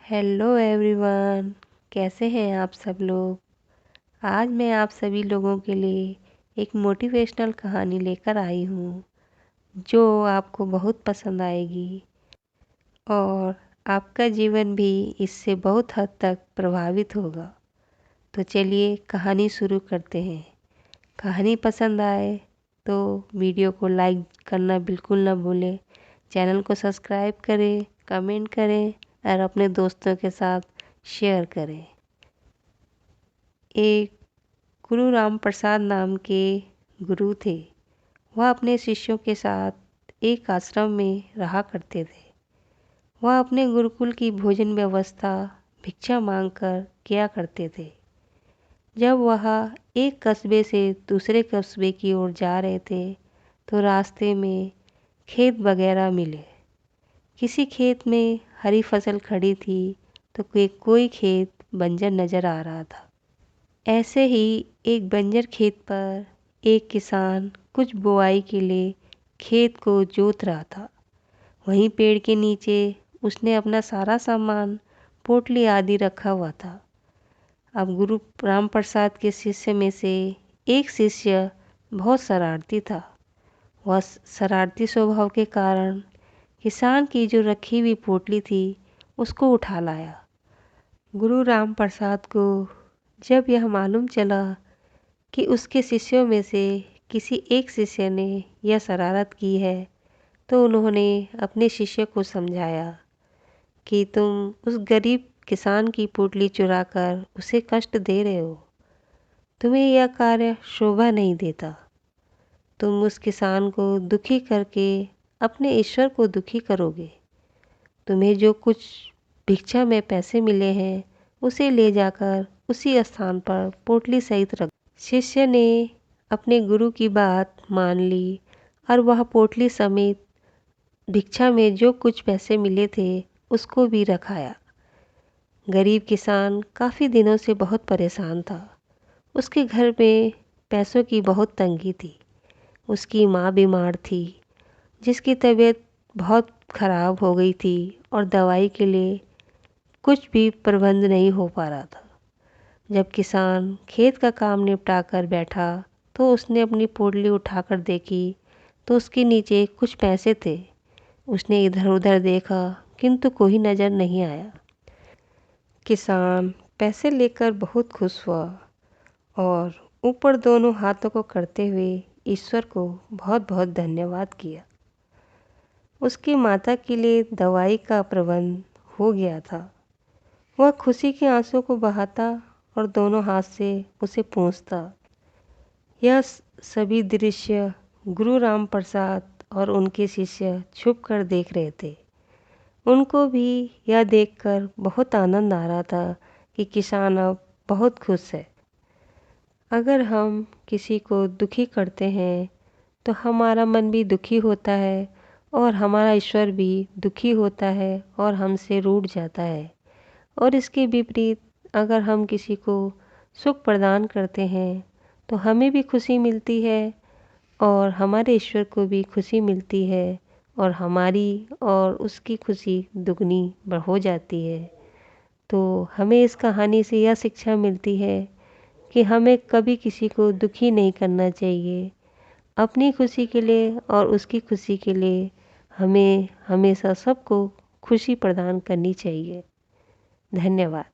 Hello everyone, कैसे हैं आप सब लोग। आज मैं आप सभी लोगों के लिए एक मोटिवेशनल कहानी लेकर आई हूँ जो आपको बहुत पसंद आएगी और आपका जीवन भी इससे बहुत हद तक प्रभावित होगा। तो चलिए कहानी शुरू करते हैं। कहानी पसंद आए तो वीडियो को लाइक करना बिल्कुल ना भूलें। चैनल को सब्सक्राइब करें, कमेंट करें और अपने दोस्तों के साथ शेयर करें। एक गुरु राम प्रसाद नाम के गुरु थे। वह अपने शिष्यों के साथ एक आश्रम में रहा करते थे। वह अपने गुरुकुल की भोजन व्यवस्था भिक्षा मांगकर किया करते थे। जब वह एक कस्बे से दूसरे कस्बे की ओर जा रहे थे तो रास्ते में खेत वगैरह मिले। किसी खेत में हरी फसल खड़ी थी तो कोई खेत बंजर नज़र आ रहा था। ऐसे ही एक बंजर खेत पर एक किसान कुछ बुआई के लिए खेत को जोत रहा था। वहीं पेड़ के नीचे उसने अपना सारा सामान, पोटली आदि रखा हुआ था। अब गुरु राम प्रसाद के शिष्य में से एक शिष्य बहुत शरारती था। वह शरारती स्वभाव के कारण किसान की जो रखी हुई पोटली थी उसको उठा लाया। गुरु राम प्रसाद को जब यह मालूम चला कि उसके शिष्यों में से किसी एक शिष्य ने यह शरारत की है तो उन्होंने अपने शिष्य को समझाया कि तुम उस गरीब किसान की पोटली चुराकर उसे कष्ट दे रहे हो। तुम्हें यह कार्य शोभा नहीं देता। तुम उस किसान को दुखी करके अपने ईश्वर को दुखी करोगे। तुम्हें जो कुछ भिक्षा में पैसे मिले हैं उसे ले जाकर उसी स्थान पर पोटली सहित रख। शिष्य ने अपने गुरु की बात मान ली और वह पोटली समेत भिक्षा में जो कुछ पैसे मिले थे उसको भी रखाया। गरीब किसान काफ़ी दिनों से बहुत परेशान था। उसके घर में पैसों की बहुत तंगी थी। उसकी माँ बीमार थी जिसकी तबीयत बहुत ख़राब हो गई थी और दवाई के लिए कुछ भी प्रबंध नहीं हो पा रहा था। जब किसान खेत का काम निपटा कर बैठा तो उसने अपनी पोटली उठाकर देखी तो उसके नीचे कुछ पैसे थे। उसने इधर उधर देखा किंतु कोई नज़र नहीं आया। किसान पैसे लेकर बहुत खुश हुआ और ऊपर दोनों हाथों को करते हुए ईश्वर को बहुत बहुत धन्यवाद किया। उसकी माता के लिए दवाई का प्रबंध हो गया था। वह खुशी के आंसू को बहाता और दोनों हाथ से उसे पोंछता। यह सभी दृश्य गुरु राम प्रसाद और उनके शिष्य छुप कर देख रहे थे। उनको भी यह देखकर बहुत आनंद आ रहा था कि किसान अब बहुत खुश है। अगर हम किसी को दुखी करते हैं तो हमारा मन भी दुखी होता है और हमारा ईश्वर भी दुखी होता है और हमसे रूठ जाता है। और इसके विपरीत अगर हम किसी को सुख प्रदान करते हैं तो हमें भी खुशी मिलती है और हमारे ईश्वर को भी खुशी मिलती है और हमारी और उसकी खुशी दुगनी हो जाती है। तो हमें इस कहानी से यह शिक्षा मिलती है कि हमें कभी किसी को दुखी नहीं करना चाहिए। अपनी खुशी के लिए और उसकी खुशी के लिए हमें हमेशा सबको खुशी प्रदान करनी चाहिए। धन्यवाद।